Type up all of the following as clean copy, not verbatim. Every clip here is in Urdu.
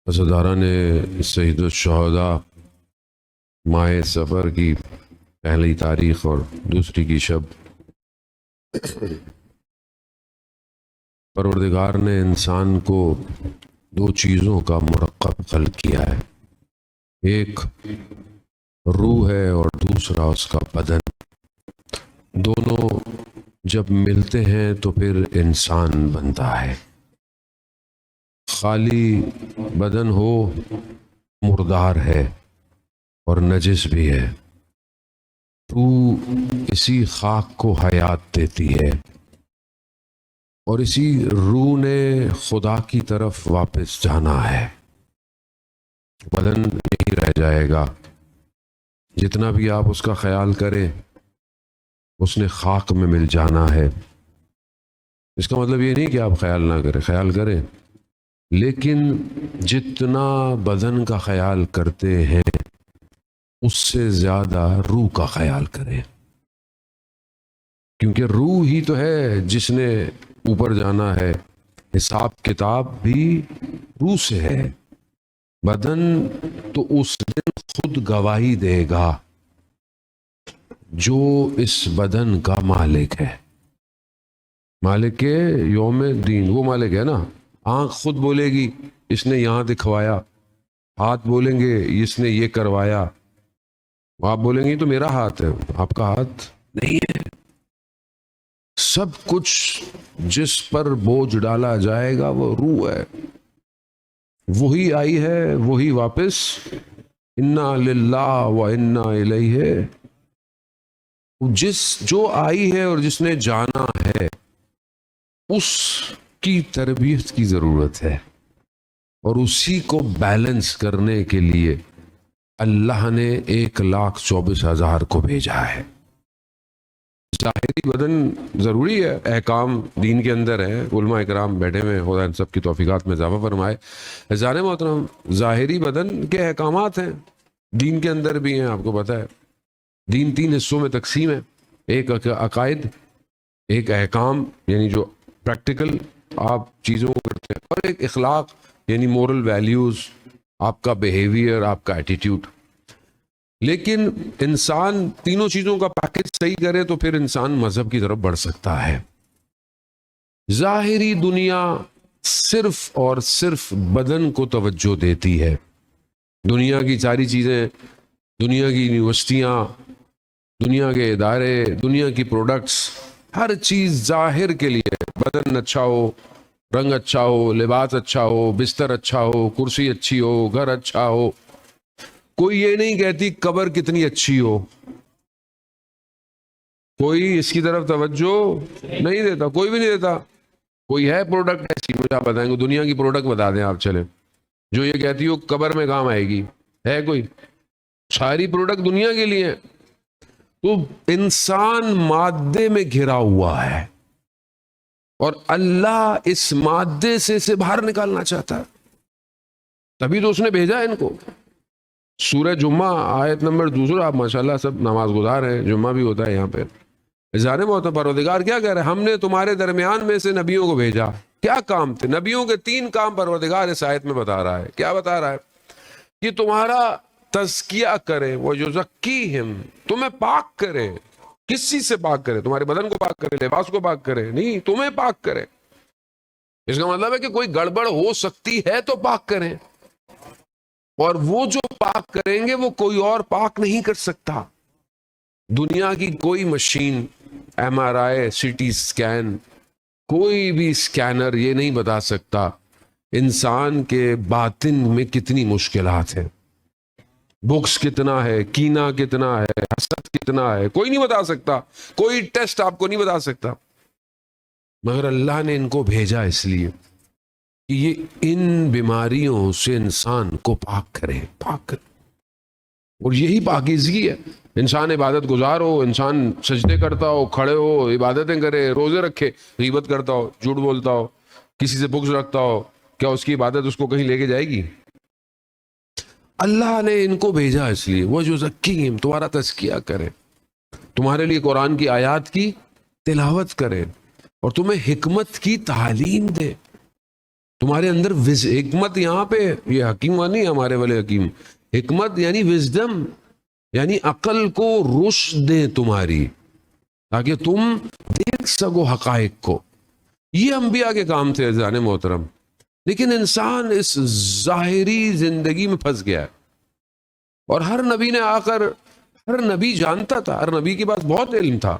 عزاداران سید الشہداء ماہ سفر کی پہلی تاریخ اور دوسری کی شب پروردگار نے انسان کو دو چیزوں کا مرکب خلق کیا ہے، ایک روح ہے اور دوسرا اس کا بدن۔ دونوں جب ملتے ہیں تو پھر انسان بنتا ہے۔ خالی بدن ہو مردار ہے اور نجس بھی ہے۔ روح اسی خاک کو حیات دیتی ہے اور اسی روح نے خدا کی طرف واپس جانا ہے۔ بدن نہیں رہ جائے گا، جتنا بھی آپ اس کا خیال کریں اس نے خاک میں مل جانا ہے۔ اس کا مطلب یہ نہیں کہ آپ خیال نہ کریں، خیال کریں، لیکن جتنا بدن کا خیال کرتے ہیں اس سے زیادہ روح کا خیال کریں، کیونکہ روح ہی تو ہے جس نے اوپر جانا ہے۔ حساب کتاب بھی روح سے ہے۔ بدن تو اس دن خود گواہی دے گا جو اس بدن کا مالک ہے۔ مالک یوم دین وہ مالک ہے نا۔ آنکھ خود بولے گی اس نے یہاں دکھوایا، ہاتھ بولیں گے اس نے یہ کروایا، آپ بولیں گے تو میرا ہاتھ ہے، آپ کا ہاتھ نہیں ہے۔ سب کچھ جس پر بوجھ ڈالا جائے گا وہ روح ہے، وہی آئی ہے وہی واپس۔ انا للہ و انا الیہ، جو آئی ہے اور جس نے جانا ہے اس کی تربیت کی ضرورت ہے، اور اسی کو بیلنس کرنے کے لیے اللہ نے 1,24,000 کو بھیجا ہے۔ ظاہری بدن ضروری ہے، احکام دین کے اندر ہے، علماء اکرام بیٹھے ہوئے، خدا ان سب کی توفیقات میں اضافہ فرمائے۔ عزیزان محترم، ظاہری بدن کے احکامات ہیں، دین کے اندر بھی ہیں، آپ کو پتہ ہے۔ دین 3 حصوں میں تقسیم ہے، ایک عقائد، ایک احکام یعنی جو پریکٹیکل آپ چیزوں کو کرتے ہیں، اور ایک اخلاق یعنی مورل ویلیوز، آپ کا بیہیویئر، آپ کا ایٹیٹیوڈ۔ لیکن انسان تینوں چیزوں کا پیکج صحیح کرے تو پھر انسان مذہب کی طرف بڑھ سکتا ہے۔ ظاہری دنیا صرف اور صرف بدن کو توجہ دیتی ہے۔ دنیا کی ساری چیزیں، دنیا کی یونیورسٹیاں، دنیا کے ادارے، دنیا کی پروڈکٹس، ہر چیز ظاہر کے لیے، بدن اچھا ہو، رنگ اچھا ہو، لباس اچھا ہو، بستر اچھا ہو، کرسی اچھی ہو، گھر اچھا ہو۔ کوئی یہ نہیں کہتی قبر کتنی اچھی ہو، کوئی اس کی طرف توجہ نہیں دیتا، کوئی بھی نہیں دیتا۔ کوئی ہے پروڈکٹ ایسی، مجھے آپ بتائیں گے، دنیا کی پروڈکٹ بتا دیں آپ چلیں جو یہ کہتی ہو قبر میں کام آئے گی؟ ہے کوئی؟ ساری پروڈکٹ دنیا کے لیے۔ تو انسان مادے میں گھرا ہوا ہے اور اللہ اس مادے سے اسے باہر نکالنا چاہتا ہے، تبھی تو اس نے بھیجا ہے ان کو۔ سورہ جمعہ آیت نمبر 2، آپ ماشاءاللہ سب نماز گزار ہیں، جمعہ بھی ہوتا ہے یہاں پہ۔ ظاہر محترم، پروردگار کیا کہہ رہے ہیں؟ ہم نے تمہارے درمیان میں سے نبیوں کو بھیجا۔ کیا کام تھے نبیوں کے؟ 3 کام پروردگار اس آیت میں بتا رہا ہے۔ کیا بتا رہا ہے؟ کہ تمہارا تزکیہ کرے، وہ یزکیہم، تمہیں پاک کرے۔ کس چیز سے پاک کرے؟ تمہارے بدن کو پاک کرے، لباس کو پاک کرے؟ نہیں، تمہیں پاک کرے۔ اس کا مطلب ہے کہ کوئی گڑبڑ ہو سکتی ہے تو پاک کریں، اور وہ جو پاک کریں گے وہ کوئی اور پاک نہیں کر سکتا۔ دنیا کی کوئی مشین، ایم آر آئی، سی ٹی اسکین، کوئی بھی اسکینر یہ نہیں بتا سکتا انسان کے باطن میں کتنی مشکلات ہیں، بکس کتنا ہے، کینہ کتنا ہے، حسد کتنا ہے، کوئی نہیں بتا سکتا۔ کوئی ٹیسٹ آپ کو نہیں بتا سکتا، مگر اللہ نے ان کو بھیجا اس لیے کہ یہ ان بیماریوں سے انسان کو پاک کرے، پاک کرے۔ اور یہی پاکیزگی ہے۔ انسان عبادت گزار ہو، انسان سجدے کرتا ہو، کھڑے ہو، عبادتیں کرے، روزے رکھے، غیبت کرتا ہو، جھوٹ بولتا ہو، کسی سے بغض رکھتا ہو، کیا اس کی عبادت اس کو کہیں لے کے جائے گی؟ اللہ نے ان کو بھیجا اس لیے وہ جو زکیم، تمہارا تزکیہ کرے، تمہارے لیے قرآن کی آیات کی تلاوت کرے اور تمہیں حکمت کی تعلیم دے۔ تمہارے اندر حکمت، یہاں پہ یہ حکیم نہیں ہمارے والے حکیم، حکمت یعنی وزڈم، یعنی عقل کو رشد دیں تمہاری، تاکہ تم دیکھ سکو حقائق کو. یہ انبیاء کے کام تھے عزیزان محترم. لیکن انسان اس ظاہری زندگی میں پھنس گیا ہے، اور ہر نبی نے آ کر، ہر نبی جانتا تھا، ہر نبی کے پاس بہت علم تھا،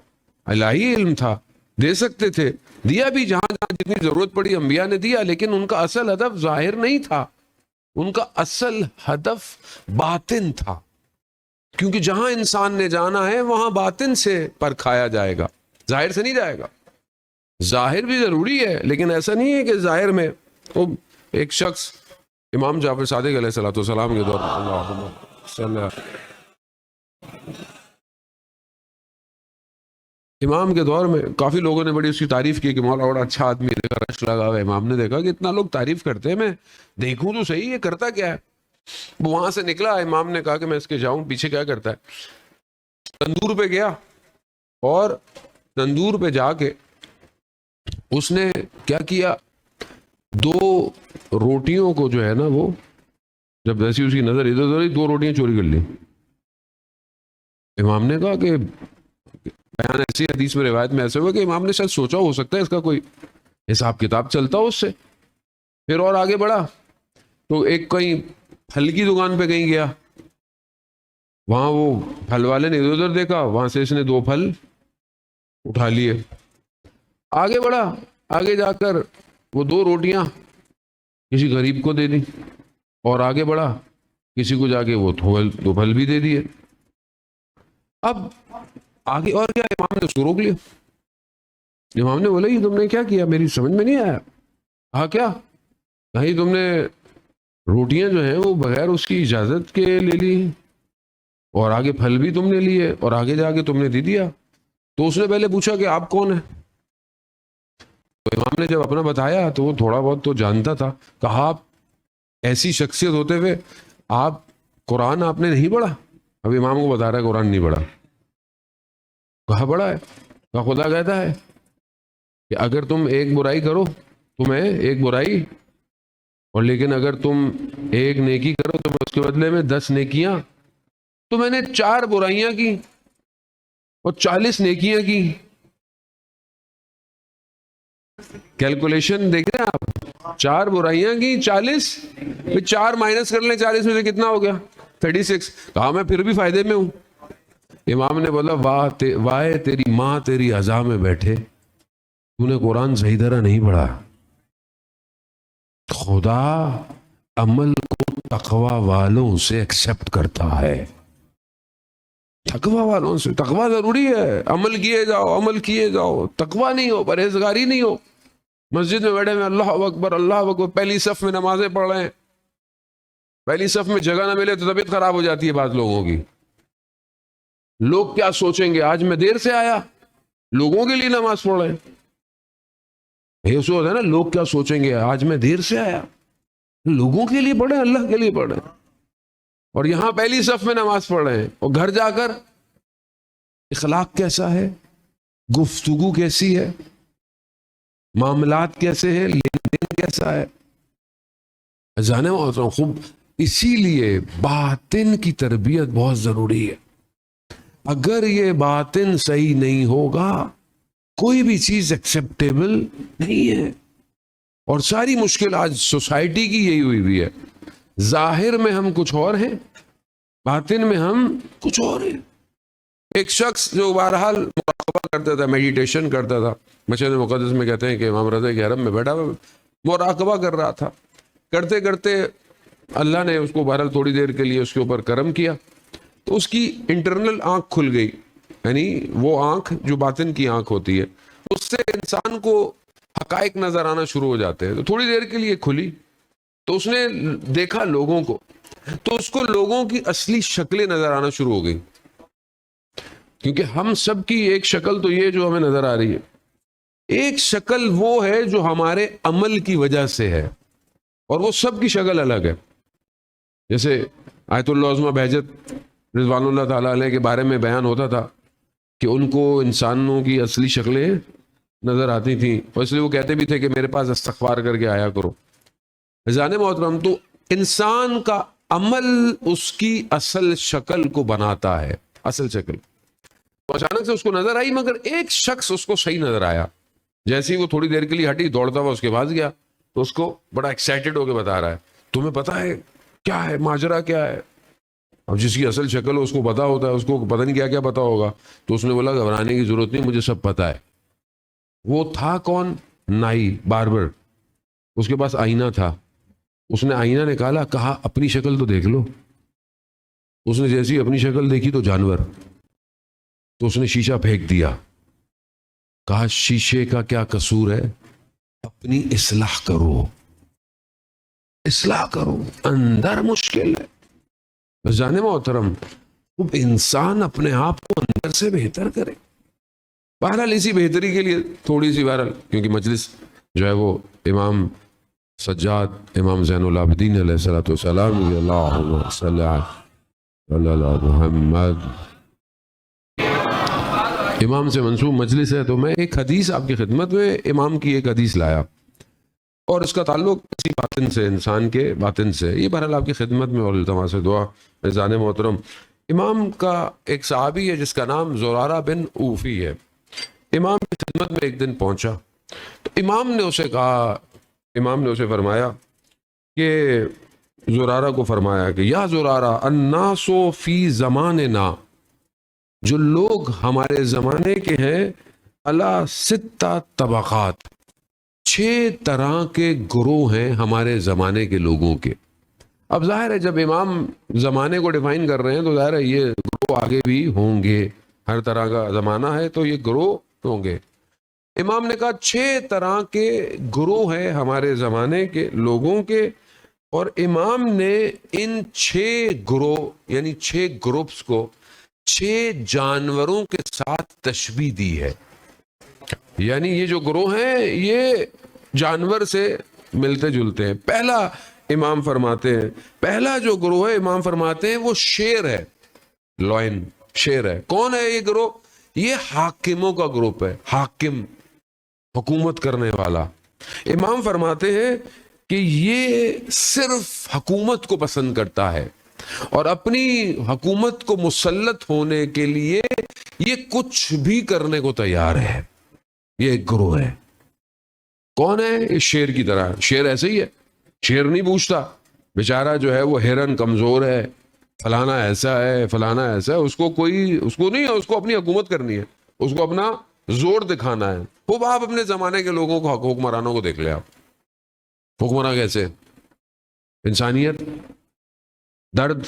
الہی علم تھا، دے سکتے تھے، دیا بھی، جہاں جہاں جتنی ضرورت پڑی انبیاء نے دیا. لیکن ان کا اصل ہدف ظاہر نہیں تھا، ان کا اصل ہدف باطن تھا. کیونکہ جہاں انسان نے جانا ہے وہاں باطن سے پرکھایا جائے گا، ظاہر سے نہیں جائے گا. ظاہر بھی ضروری ہے، لیکن ایسا نہیں ہے کہ ظاہر میں تو ایک شخص امام جعفر صادق علیہ السلام کے دور میں، اللہم صلی اللہ، امام کے دور میں کافی لوگوں نے بڑی اس کی تعریف کی کہ مولا بڑا اچھا آدمی، دیکھا رش لگا ہوا ہے. امام نے دیکھا کہ اتنا لوگ تعریف کرتے ہیں، میں دیکھوں تو صحیح یہ کرتا کیا ہے. وہ وہاں سے نکلا، امام نے کہا کہ میں اس کے جاؤں پیچھے کیا کرتا ہے. تندور پہ گیا، اور تندور پہ جا کے اس نے کیا کیا، 2 روٹیوں کو جو ہے نا، وہ جب جیسی اس کی نظر ادھر ادھر 2 روٹیاں چوری کر لی. امام نے کہا کہ بیان ایسی حدیث میں، روایت میں ایسے ہوا کہ امام نے شاید سوچا ہو سکتا ہے اس کا کوئی حساب کتاب چلتا ہو اس سے. پھر اور آگے بڑھا تو ایک کہیں پھل کی دکان پہ کہیں گیا، وہاں وہ پھل والے نے ادھر ادھر دیکھا، وہاں سے اس نے 2 پھل اٹھا لیے. آگے بڑھا، آگے جا کر وہ 2 روٹیاں کسی غریب کو دے دی، اور آگے بڑھا کسی کو جا کے وہ 2 پھل بھی دے دیے. اب آگے اور کیا، امام نے اس کو روک لیا. امام نے بولا یہ تم نے کیا کیا، میری سمجھ میں نہیں آیا. کہا کیا، نہیں تم نے روٹیاں جو ہیں وہ بغیر اس کی اجازت کے لے لی، اور آگے پھل بھی تم نے لیے، اور آگے جا کے تم نے دے دیا. تو اس نے پہلے پوچھا کہ آپ کون ہیں. تو امام نے جب اپنا بتایا تو وہ تھوڑا بہت تو جانتا تھا. کہا آپ ایسی شخصیت ہوتے ہوئے آپ قرآن آپ نے نہیں پڑھا. اب امام کو بتا رہا ہے قرآن نہیں پڑھا. کہا پڑھا ہے. کہا خدا کہتا ہے کہ اگر تم ایک برائی کرو تمہیں ایک برائی، اور لیکن اگر تم ایک نیکی کرو تو اس کے بدلے میں 10 نیکیاں. تو میں نے 4 برائیاں کی اور 40 نیکیاں کی. کیلکولیشن دیکھ رہے ہیں آپ، 4 برائیاں کی 40، پھر 4 مائنس کر لیں 40 میں سے کتنا ہو گیا، 36. کہا میں پھر بھی فائدے میں ہوں. امام نے بولا واہ تیری ماں تیری عزا میں بیٹھے، تو نے قرآن صحیح طرح نہیں پڑھا. خدا عمل کو تقوی والوں سے ایکسپٹ کرتا ہے. تقوی والوں سے، تقوی ضروری ہے، عمل کیے جاؤ، عمل کیے جاؤ. تقوی نہیں ہو، پرہیزگاری نہیں ہو، مسجد میں بیٹھے میں اللہ اکبر اللہ اکبر، پہلی صف میں نمازیں پڑھ رہے ہیں، پہلی صف میں جگہ نہ ملے تو طبیعت خراب ہو جاتی ہے بعض لوگوں کی. لوگ کیا سوچیں گے، آج میں دیر سے آیا، لوگوں کے لیے نماز پڑھ رہے ہیں. یہ سوچ ہے نا، لوگ کیا سوچیں گے، آج میں دیر سے آیا، لوگوں کے لیے پڑھے، اللہ کے لیے پڑھے. اور یہاں پہلی صف میں نماز پڑھ رہے ہیں، اور گھر جا کر اخلاق کیسا ہے، گفتگو کیسی ہے، معاملات کیسے ہیں، لین دین کیسا ہے. جانے خوب. اسی لیے باطن کی تربیت بہت ضروری ہے. اگر یہ باطن صحیح نہیں ہوگا کوئی بھی چیز ایکسیپٹیبل نہیں ہے. اور ساری مشکل آج سوسائٹی کی یہی ہوئی ہے، ظاہر میں ہم کچھ اور ہیں، باطن میں ہم کچھ اور ہیں. ایک شخص جو بہرحال مراقبہ کرتا تھا، میڈیٹیشن کرتا تھا، مسجد مقدس میں کہتے ہیں کہ امام رضا کے حرم میں بیٹھا مراقبہ کر رہا تھا. کرتے کرتے اللہ نے اس کو بہرحال تھوڑی دیر کے لیے اس کے اوپر کرم کیا، تو اس کی انٹرنل آنکھ کھل گئی، یعنی وہ آنکھ جو باطن کی آنکھ ہوتی ہے، اس سے انسان کو حقائق نظر آنا شروع ہو جاتے ہیں. تو تھوڑی دیر کے لیے کھلی تو اس نے دیکھا لوگوں کو، تو اس کو لوگوں کی اصلی شکلیں نظر آنا شروع ہو گئی. کیونکہ ہم سب کی ایک شکل تو یہ جو ہمیں نظر آ رہی ہے، ایک شکل وہ ہے جو ہمارے عمل کی وجہ سے ہے، اور وہ سب کی شکل الگ ہے. جیسے آیت اللہ عظمہ بہجت رضوان اللہ تعالیٰ علیہ کے بارے میں بیان ہوتا تھا کہ ان کو انسانوں کی اصلی شکلیں نظر آتی تھیں، اور اس لیے وہ کہتے بھی تھے کہ میرے پاس استغفار کر کے آیا کرو. عزیزان محترم، تو انسان کا عمل اس کی اصل شکل کو بناتا ہے، اصل شکل. تو اچانک سے اس کو نظر آئی، مگر ایک شخص اس کو صحیح نظر آیا. جیسے ہی وہ تھوڑی دیر کے لیے ہٹی، دوڑتا ہوا اس کے پاس گیا، تو اس کو بڑا ایکسائٹڈ ہو کے بتا رہا ہے تمہیں پتا ہے کیا ہے ماجرا کیا ہے. اب جس کی اصل شکل ہو اس کو پتا ہوتا ہے، اس کو پتہ نہیں کیا کیا پتا ہوگا. تو اس نے بولا گھبرانے کی ضرورت نہیں، مجھے سب پتا ہے. وہ تھا کون؟ نائی، باربر. اس کے پاس آئینہ تھا. اس نے آئینہ نکالا، کہا اپنی شکل تو دیکھ لو. اس نے جیسی اپنی شکل دیکھی تو جانور. تو اس نے شیشہ پھینک دیا. کہا شیشے کا کیا قصور ہے، اپنی اصلاح کرو، اصلاح کرو، اندر مشکل ہے. جانے محترم، اب انسان اپنے آپ کو اندر سے بہتر کرے. بہرحال اسی بہتری کے لیے تھوڑی سی بہرحال، کیونکہ مجلس جو ہے وہ امام سجاد امام زین العابدین علیہ الصلوۃ والسلام، اللہم صلی علی محمد، امام سے منسوب مجلس ہے. تو میں ایک حدیث آپ کی خدمت میں، امام کی ایک حدیث لایا، اور اس کا تعلق کسی باطن سے، انسان کے باطن سے. یہ بہرحال آپ کی خدمت میں اور التماس دعا. عزیزان محترم، امام کا ایک صحابی ہے جس کا نام زرارہ بن اوفی ہے. امام کی خدمت میں ایک دن پہنچا، تو امام نے اسے کہا، امام نے اسے فرمایا کہ زرارہ کو فرمایا کہ یا زرارہ، الناس فی زماننا، جو لوگ ہمارے زمانے کے ہیں، علی ستہ طبقات، 6 طرح کے گروہ ہیں ہمارے زمانے کے لوگوں کے. اب ظاہر ہے جب امام زمانے کو ڈیفائن کر رہے ہیں تو ظاہر ہے یہ گروہ آگے بھی ہوں گے. ہر طرح کا زمانہ ہے تو یہ گروہ ہوں گے. امام نے کہا 6 طرح کے گروہ ہیں ہمارے زمانے کے لوگوں کے، اور امام نے ان 6 گروہ یعنی 6 گروپس کو 6 جانوروں کے ساتھ تشبیہ دی ہے. یعنی یہ جو گروہ ہیں یہ جانور سے ملتے جلتے ہیں. پہلا امام فرماتے ہیں، پہلا جو گروہ ہے امام فرماتے ہیں وہ شیر ہے، لائن، شیر ہے. کون ہے یہ گروہ؟ یہ حاکموں کا گروپ ہے. حاکم، حکومت کرنے والا. امام فرماتے ہیں کہ یہ صرف حکومت کو پسند کرتا ہے اور اپنی حکومت کو مسلط ہونے کے لیے یہ کچھ بھی کرنے کو تیار ہے. یہ ایک گروہ ہے. کون ہے؟ اس شیر کی طرح. شیر ایسے ہی ہے، شیر نہیں پوچھتا بیچارہ جو ہے وہ ہرن کمزور ہے، فلانا ایسا ہے، فلانا ایسا ہے. اس کو نہیں ہے، اس کو اپنی حکومت کرنی ہے، اس کو اپنا زور دکھانا ہے. خوب آپ اپنے زمانے کے لوگوں کو، حکمرانوں کو دیکھ لیں. آپ حکمراں کیسے؟ انسانیت، درد،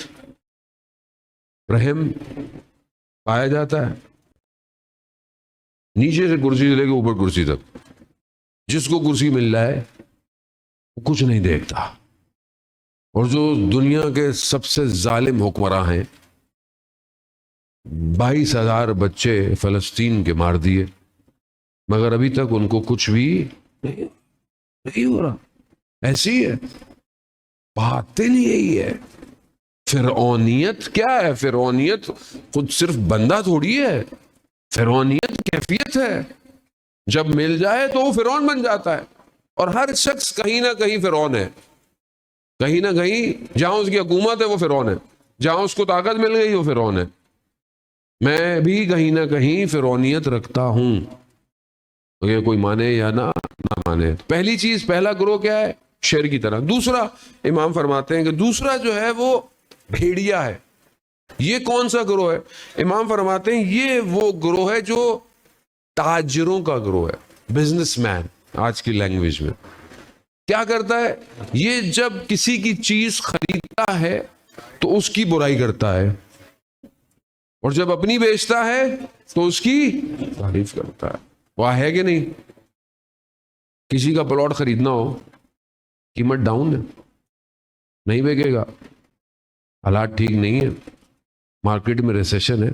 رحم پایا جاتا ہے. نیچے سے کرسی سے لے کے اوپر کرسی تک جس کو کرسی مل رہا ہے وہ کچھ نہیں دیکھتا. اور جو دنیا کے سب سے ظالم حکمراں ہیں، 22,000 بچے فلسطین کے مار دیے، مگر ابھی تک ان کو کچھ بھی نہیں ہو رہا. ایسی ہے باطن، یہی ہے. فرعونیت کیا ہے؟ فرعونیت خود صرف بندہ تھوڑی ہے، فرعونیت کیفیت ہے. جب مل جائے تو وہ فرعون بن جاتا ہے. اور ہر شخص کہیں نہ کہیں فرعون ہے، کہیں نہ کہیں جہاں اس کی حکومت ہے وہ فرعون ہے، جہاں اس کو طاقت مل گئی وہ فرعون ہے. میں بھی کہیں نہ کہیں فرعونیت رکھتا ہوں، یہ کوئی مانے یا نہ مانے. پہلی چیز، پہلا گروہ کیا ہے؟ شیر کی طرح. دوسرا امام فرماتے ہیں کہ دوسرا جو ہے وہ بھیڑیا ہے. یہ کون سا گروہ ہے؟ امام فرماتے ہیں یہ وہ گروہ ہے جو تاجروں کا گروہ ہے، بزنس مین آج کی لینگویج میں. کیا کرتا ہے یہ؟ جب کسی کی چیز خریدتا ہے تو اس کی برائی کرتا ہے، اور جب اپنی بیچتا ہے تو اس کی تعریف کرتا ہے. وہ ہے کہ نہیں؟ کسی کا پلاٹ خریدنا ہو، قیمت ڈاؤن ہے، نہیں بیکے گا، حالات ٹھیک نہیں ہے، مارکیٹ میں ریسیشن ہے،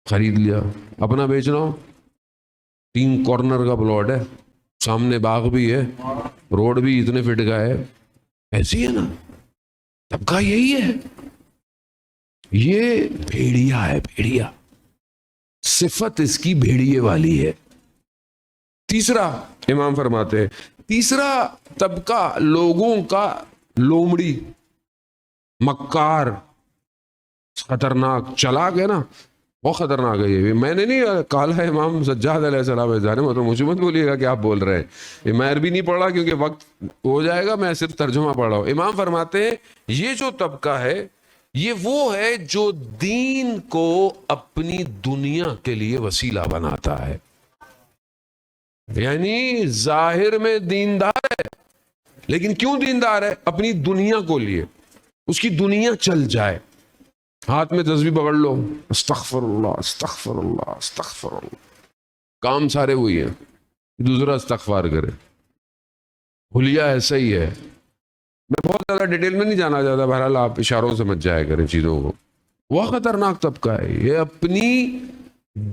خرید لیا. اپنا بیچنا ہو، 3 کارنر کا پلاٹ ہے، سامنے باغ بھی ہے، روڈ بھی اتنے فٹ کا ہے، ایسی ہے نا. طبقہ یہی ہے. یہ بھیڑیا ہے، بھیڑیا، صفت اس کی بھیڑیے والی ہے. تیسرا امام فرماتے ہیں تیسرا طبقہ لوگوں کا لومڑی، مکار، خطرناک، چلاک ہے نا، بہت خطرناک ہے یہ. میں نے نہیں کہا ہے امام سجاد علیہ السلام جانے مطلب مجھے مت بولیے گا کہ آپ بول رہے ہیں. میں عربی نہیں پڑھ رہا کیونکہ وقت ہو جائے گا، میں صرف ترجمہ پڑھ رہا ہوں. امام فرماتے ہیں یہ جو طبقہ ہے یہ وہ ہے جو دین کو اپنی دنیا کے لیے وسیلہ بناتا ہے. یعنی ظاہر میں دیندار ہے لیکن کیوں دیندار ہے؟ اپنی دنیا کو لیے، اس کی دنیا چل جائے. ہاتھ میں تسبیح پکڑ لو، استغفر اللہ استغفر اللہ استغفر اللہ، کام سارے ہوئی ہیں، دوسرا استغفار کرے. حلیہ ایسا ہی ہے. میں بہت زیادہ ڈیٹیل میں نہیں جانا چاہتا، بہرحال آپ اشاروں سے مت جائے کریں چیزوں کو. وہ خطرناک طبقہ ہے، یہ اپنی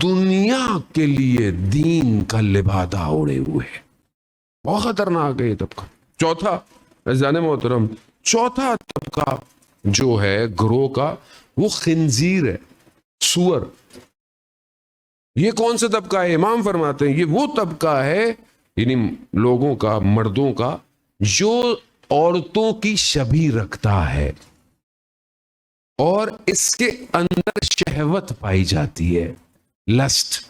دنیا کے لیے دین کا لبادہ اوڑے ہوئے، بہت خطرناک ہے یہ طبقہ. چوتھا عزیزان محترم، چوتھا طبقہ جو ہے گروہ کا، وہ خنزیر ہے، سور. یہ کون سا طبقہ ہے؟ امام فرماتے ہیں یہ وہ طبقہ ہے، یعنی لوگوں کا، مردوں کا، جو عورتوں کی شبیہ رکھتا ہے اور اس کے اندر شہوت پائی جاتی ہے، لسٹ.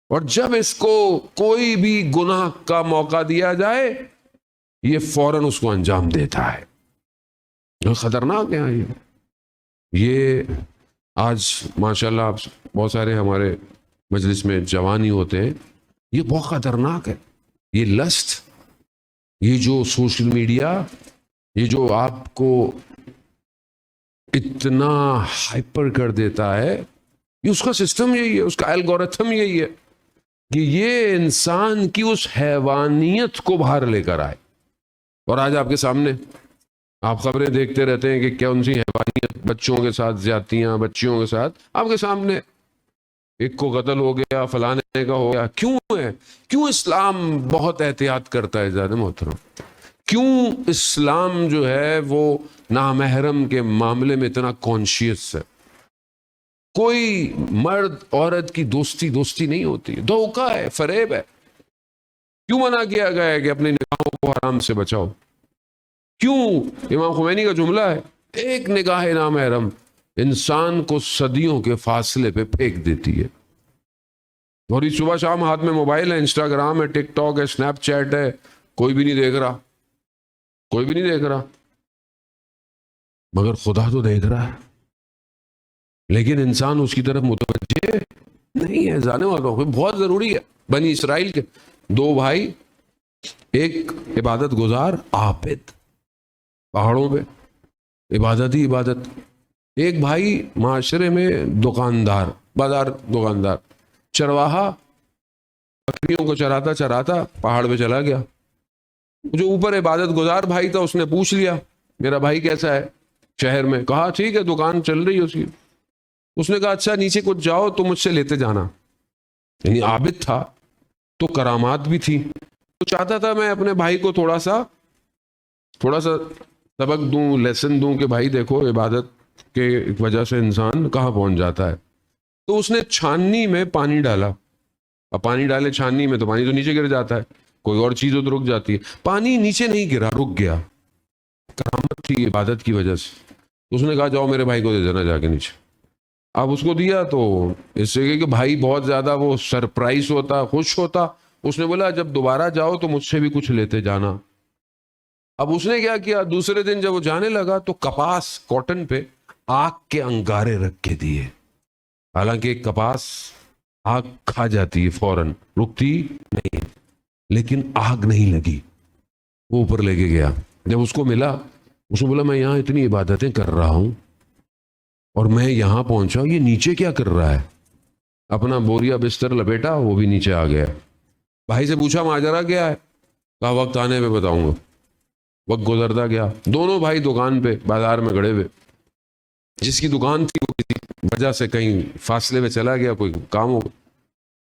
اور جب اس کو کوئی بھی گناہ کا موقع دیا جائے یہ فوراً اس کو انجام دیتا ہے. خطرناک ہے یہ. آج ماشاءاللہ آپ بہت سارے ہمارے مجلس میں جوان ہی ہوتے ہیں، یہ بہت خطرناک ہے. یہ لسٹ، یہ جو سوشل میڈیا، یہ جو آپ کو اتنا ہائپر کر دیتا ہے، یہ اس کا سسٹم یہی ہے، اس کا الگورتھم یہی ہے کہ یہ انسان کی اس حیوانیت کو باہر لے کر آئے. اور آج آپ کے سامنے آپ خبریں دیکھتے رہتے ہیں کہ کون سی حیوانیت، بچوں کے ساتھ زیادتیاں، بچیوں کے ساتھ آپ کے سامنے. ایک کو قتل ہو گیا، فلانے کا ہو گیا. کیوں ہے؟ کیوں اسلام بہت احتیاط کرتا ہے زیادہ محترم؟ کیوں اسلام جو ہے وہ نامحرم کے معاملے میں اتنا کانشیس ہے؟ کوئی مرد عورت کی دوستی نہیں ہوتی، دھوکہ ہے، فریب ہے. کیوں منع کیا گیا ہے کہ اپنی نگاہوں کو حرام سے بچاؤ؟ کیوں؟ امام خمینی کا جملہ ہے، ایک نگاہ نامحرم انسان کو صدیوں کے فاصلے پہ پھینک دیتی ہے. اور یہ صبح شام ہاتھ میں موبائل ہے، انسٹاگرام ہے، ٹک ٹاک ہے، سنیپ چیٹ ہے، کوئی بھی نہیں دیکھ رہا، کوئی بھی نہیں دیکھ رہا، مگر خدا تو دیکھ رہا ہے. لیکن انسان اس کی طرف متوجہ نہیں ہے. جانے والوں بہت ضروری ہے. بنی اسرائیل کے دو بھائی، ایک عبادت گزار، عابد، پہاڑوں پہ عبادت ہی عبادت. ایک بھائی معاشرے میں دکاندار، بازار دکاندار، چرواہا، بکریوں کو چراتا چراتا پہاڑ پہ چلا گیا. جو اوپر عبادت گزار بھائی تھا اس نے پوچھ لیا میرا بھائی کیسا ہے شہر میں. کہا ٹھیک ہے، دکان چل رہی ہے اس کی. اس نے کہا اچھا نیچے کچھ جاؤ تو مجھ سے لیتے جانا. یعنی عابد تھا تو کرامات بھی تھی، تو چاہتا تھا میں اپنے بھائی کو تھوڑا سا سبق دوں، لیسن دوں کہ بھائی دیکھو عبادت کے وجہ سے انسان کہاں پہنچ جاتا ہے. تو اس نے چھاننی میں پانی ڈالا. اب پانی ڈالے چھاننی میں تو پانی تو نیچے گر جاتا ہے، کوئی اور چیز تو رک جاتی ہے. پانی نیچے نہیں گرا، رک گیا. کرامت تھی عبادت کی وجہ سے. اس نے کہا جاؤ میرے بھائی کو دے دینا جا کے نیچے. اب اس کو دیا تو اس سے کہ بھائی بہت زیادہ وہ سرپرائز ہوتا، خوش ہوتا. اس نے بولا جب دوبارہ جاؤ تو مجھ سے بھی کچھ لیتے جانا. اب اس نے کیا کیا، دوسرے دن جب وہ جانے لگا تو کپاس، کاٹن پہ آگ کے انگارے رکھ کے دیے. حالانکہ کپاس آگ کھا جاتی ہے فوراً، رکتی نہیں، لیکن آگ نہیں لگی. وہ اوپر لے کے گیا. جب اس کو ملا اس نے بولا میں یہاں اتنی عبادتیں کر رہا ہوں اور میں یہاں پہنچا، یہ نیچے کیا کر رہا ہے؟ اپنا بوریا بستر لپیٹا، وہ بھی نیچے آ گیا. بھائی سے پوچھا ماجرا کیا ہے؟ کہا وقت آنے پہ بتاؤں گا. وقت گزرتا گیا، دونوں بھائی دکان پہ بازار میں کھڑے ہوئے. جس کی دکان تھی وہ کسی وجہ سے کہیں فاصلے میں چلا گیا، کوئی کام ہو.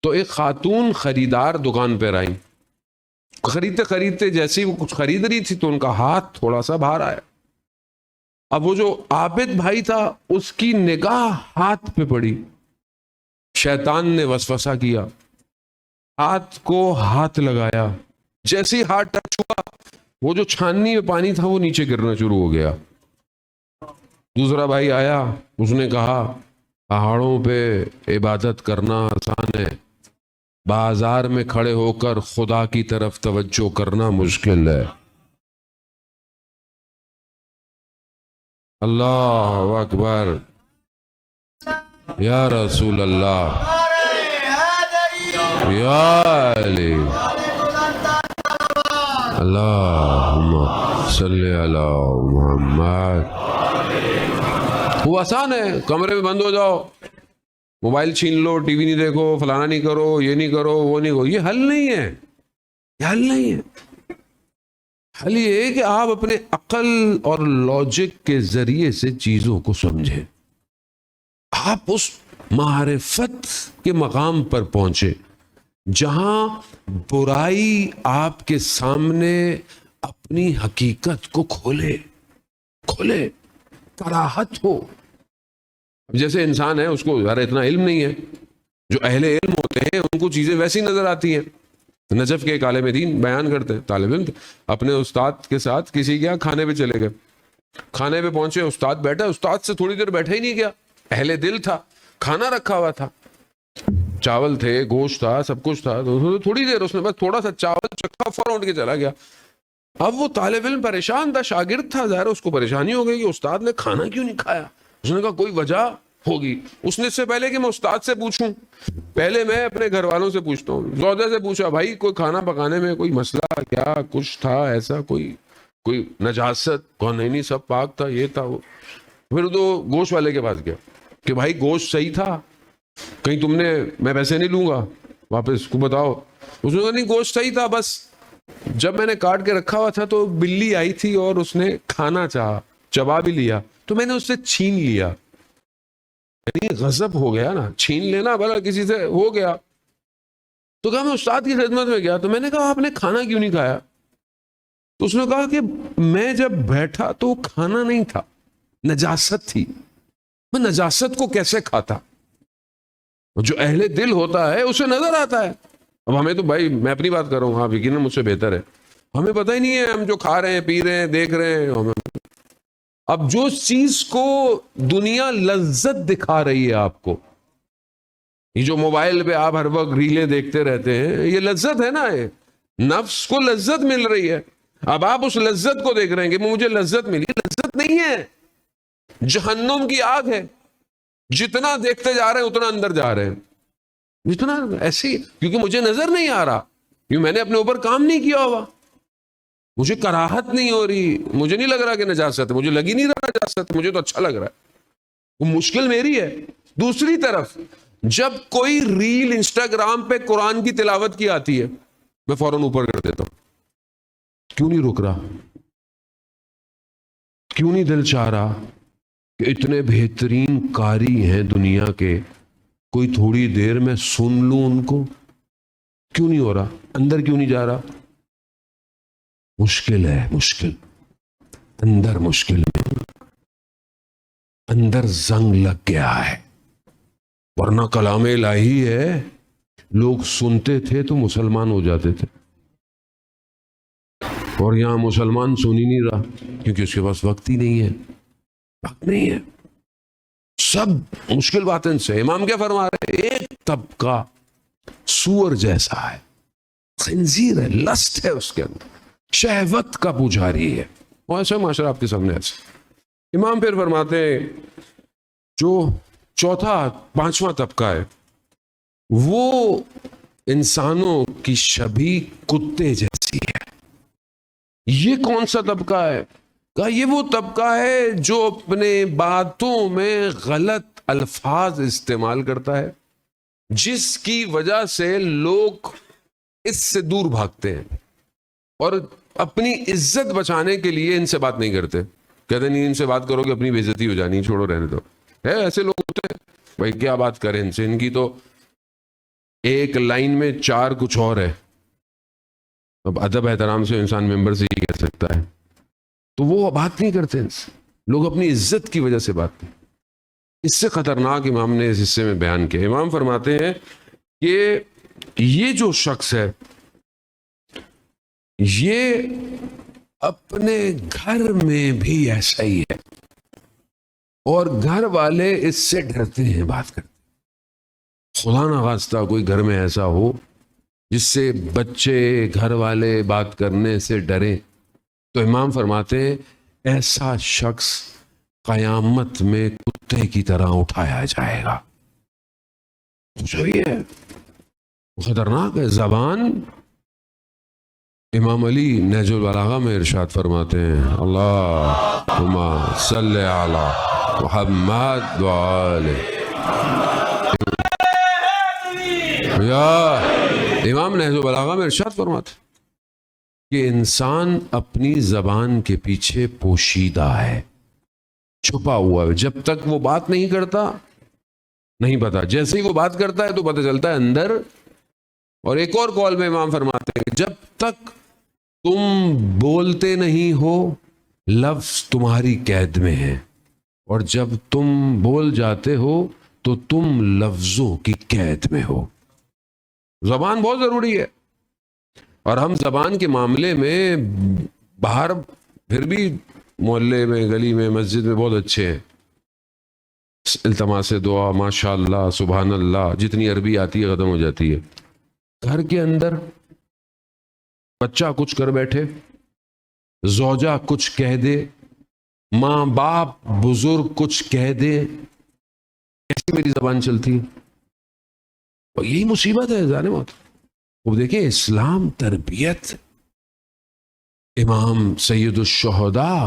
تو ایک خاتون خریدار دکان پہ آئیں. خریدتے خریدتے جیسے وہ کچھ خرید رہی تھی تو ان کا ہاتھ تھوڑا سا باہر آیا. اب وہ جو عابد بھائی تھا اس کی نگاہ ہاتھ پہ پڑی. شیطان نے وسوسہ کیا، ہاتھ کو ہاتھ لگایا. جیسے ہی ہاتھ ٹچ ہوا وہ جو چھاننی میں پانی تھا وہ نیچے گرنا شروع ہو گیا. دوسرا بھائی آیا, اس نے کہا پہاڑوں پہ عبادت کرنا آسان ہے, بازار میں کھڑے ہو کر خدا کی طرف توجہ کرنا مشکل ہے. اللہ اکبر, یا رسول اللہ, یا علی, اللہم صلی علی محمد. وہ آسان ہے, کمرے میں بند ہو جاؤ, موبائل چھین لو, ٹی وی نہیں دیکھو, فلانا نہیں کرو, یہ نہیں کرو, وہ نہیں کرو. یہ حل نہیں ہے, یہ حل نہیں ہے. حل یہ ہے کہ آپ اپنے عقل اور لاجک کے ذریعے سے چیزوں کو سمجھیں, آپ اس معرفت کے مقام پر پہنچے جہاں برائی آپ کے سامنے اپنی حقیقت کو کھولے, کراہت ہو. جیسے انسان ہے, اس کو ذرا اتنا علم نہیں ہے, جو اہل علم ہوتے ہیں ان کو چیزیں ویسی نظر آتی ہیں. نجف کے ایک عالم دین بیان کرتے ہیں, طالب علم اپنے استاد کے ساتھ کسی کے یہاں کھانے پہ چلے گئے, کھانے پہ پہنچے, استاد بیٹھا, استاد سے تھوڑی دیر بیٹھا ہی نہیں گیا, اہل دل تھا, کھانا رکھا ہوا تھا, چاول تھے, گوشت تھا, سب کچھ تھا, تو تھوڑی دیر اس نے بس تھوڑا سا چاول چکھا, فوراً اٹھ کے چلا گیا. اب وہ طالب علم پریشان تھا, شاگرد تھا, ظاہر اس کو پریشانی ہو گئی کہ استاد نے کھانا کیوں نہیں کھایا. اس نے کہا کوئی وجہ ہوگی. اس نے اس سے پہلے کہ میں استاد سے پوچھوں, پہلے میں اپنے گھر والوں سے پوچھتا ہوں. زوجہ سے پوچھا, بھائی کوئی کھانا پکانے میں کوئی مسئلہ کیا کچھ تھا ایسا, کوئی نجاست؟ کون نہیں, سب پاک تھا, یہ تھا وہ. پھر تو گوشت والے کے پاس گیا کہ بھائی گوشت صحیح تھا, کہیں تم نے, میں پیسے نہیں لوں گا واپس, کو بتاؤ. اس نے کہا نہیں گوشت صحیح تھا, بس جب میں نے کاٹ کے رکھا ہوا تھا تو بلی آئی تھی اور اس نے کھانا چاہا, چبا بھی لیا, تو میں نے اس سے چھین لیا. یعنی غضب ہو گیا نا, چھین لینا بھلا کسی سے ہو گیا. تو کہا میں استاد کی خدمت میں گیا, تو میں نے کہا آپ نے کھانا کیوں نہیں کھایا؟ تو اس نے کہا کہ میں جب بیٹھا تو کھانا نہیں تھا, نجاست تھی, میں نجاست کو کیسے کھاتا؟ جو اہل دل ہوتا ہے اسے نظر آتا ہے. اب ہمیں تو بھائی, میں اپنی بات کر رہا ہوں, آپ یقیناً مجھ سے بہتر ہے, ہمیں پتہ ہی نہیں ہے, ہم جو کھا رہے ہیں, پی رہے ہیں, دیکھ رہے ہیں. اب جو چیز کو دنیا لذت دکھا رہی ہے آپ کو, یہ جو موبائل پہ آپ ہر وقت ریلیں دیکھتے رہتے ہیں, یہ لذت ہے نا, نفس کو لذت مل رہی ہے. اب آپ اس لذت کو دیکھ رہے ہیں کہ مجھے لذت ملی, لذت نہیں ہے, جہنم کی آگ ہے. جتنا دیکھتے جا رہے ہیں اتنا اندر جا رہے ہیں, جتنا ایسی, کیونکہ مجھے نظر نہیں آ رہا, کیونکہ میں نے اپنے اوپر کام نہیں کیا ہوا, مجھے کراہت نہیں ہو رہی, مجھے نہیں لگ رہا کہ نجاست ہے, مجھے لگ ہی نہیں رہا نجاست, مجھے تو اچھا لگ رہا ہے, وہ مشکل میری ہے. دوسری طرف جب کوئی ریل انسٹاگرام پہ قرآن کی تلاوت کی آتی ہے, میں فوراً اوپر کر دیتا ہوں. کیوں نہیں رک رہا, کیوں نہیں دل چاہ رہا کہ اتنے بہترین قاری ہیں دنیا کے, کوئی تھوڑی دیر میں سن لوں ان کو؟ کیوں نہیں ہو رہا, اندر کیوں نہیں جا رہا؟ مشکل ہے, مشکل اندر, مشکل میں اندر زنگ لگ گیا ہے. ورنہ کلام الہی ہے, لوگ سنتے تھے تو مسلمان ہو جاتے تھے, اور یہاں مسلمان سن ہی نہیں رہا کیونکہ اس کے پاس وقت ہی نہیں ہے, وقت نہیں ہے. سب مشکل باتیں سے. امام کیا فرما رہے ہیں, ایک طبقہ سور جیسا ہے, خنزیر ہے, لسٹ ہے اس کے اندر, شہوت کا پجاری ہے, اور ایسا معاشرہ آپ کے سامنے ایسا. امام پھر فرماتے ہیں جو چوتھا پانچواں طبقہ ہے وہ انسانوں کی شبیہ کتے جیسی ہے. یہ کون سا طبقہ ہے؟ کہا یہ وہ طبقہ ہے جو اپنے باتوں میں غلط الفاظ استعمال کرتا ہے, جس کی وجہ سے لوگ اس سے دور بھاگتے ہیں, اور اپنی عزت بچانے کے لیے ان سے بات نہیں کرتے. کہتے نہیں ان سے بات کرو کہ اپنی بے عزتی ہو جانی, چھوڑو رہنے دو. ہے ایسے لوگ ہوتے ہیں بھائی, کیا بات کریں ان سے, ان کی تو ایک لائن میں چار کچھ اور ہے. اب ادب احترام سے انسان ممبر سے ہی کہہ سکتا ہے, تو وہ بات نہیں کرتے ان سے. لوگ اپنی عزت کی وجہ سے بات نہیں. اس سے خطرناک امام نے اس حصے میں بیان کیا. امام فرماتے ہیں کہ یہ جو شخص ہے یہ اپنے گھر میں بھی ایسا ہی ہے، اور گھر والے اس سے ڈرتے ہیں بات کرتے. خدا نہ خواستہ کوئی گھر میں ایسا ہو جس سے بچے گھر والے بات کرنے سے ڈریں، تو امام فرماتے ہیں ایسا شخص قیامت میں کتے کی طرح اٹھایا جائے گا. جو یہ خطرناک ہے زبان. امام علی نہج البلاغہ میں ارشاد فرماتے ہیں اللہم صلی علی محمد وآلہ. امام نہج البلاغہ میں ارشاد فرماتے ہیں کہ انسان اپنی زبان کے پیچھے پوشیدہ ہے، چھپا ہوا ہے. جب تک وہ بات نہیں کرتا نہیں پتا، جیسے ہی وہ بات کرتا ہے تو پتہ چلتا ہے اندر. اور ایک اور قول میں امام فرماتے ہیں جب تک تم بولتے نہیں ہو لفظ تمہاری قید میں ہے، اور جب تم بول جاتے ہو تو تم لفظوں کی قید میں ہو. زبان بہت ضروری ہے. اور ہم زبان کے معاملے میں باہر پھر بھی محلے میں، گلی میں، مسجد میں بہت اچھے ہیں. التماس دعا، ماشاء اللہ، سبحان اللہ، جتنی عربی آتی ہے ختم ہو جاتی ہے. گھر کے اندر بچہ کچھ کر بیٹھے، زوجہ کچھ کہہ دے، ماں باپ بزرگ کچھ کہہ دے، کیسی میری زبان چلتی ہے. اور یہی مصیبت ہے جانے موت. وہ دیکھیں اسلام تربیت. امام سید الشہداء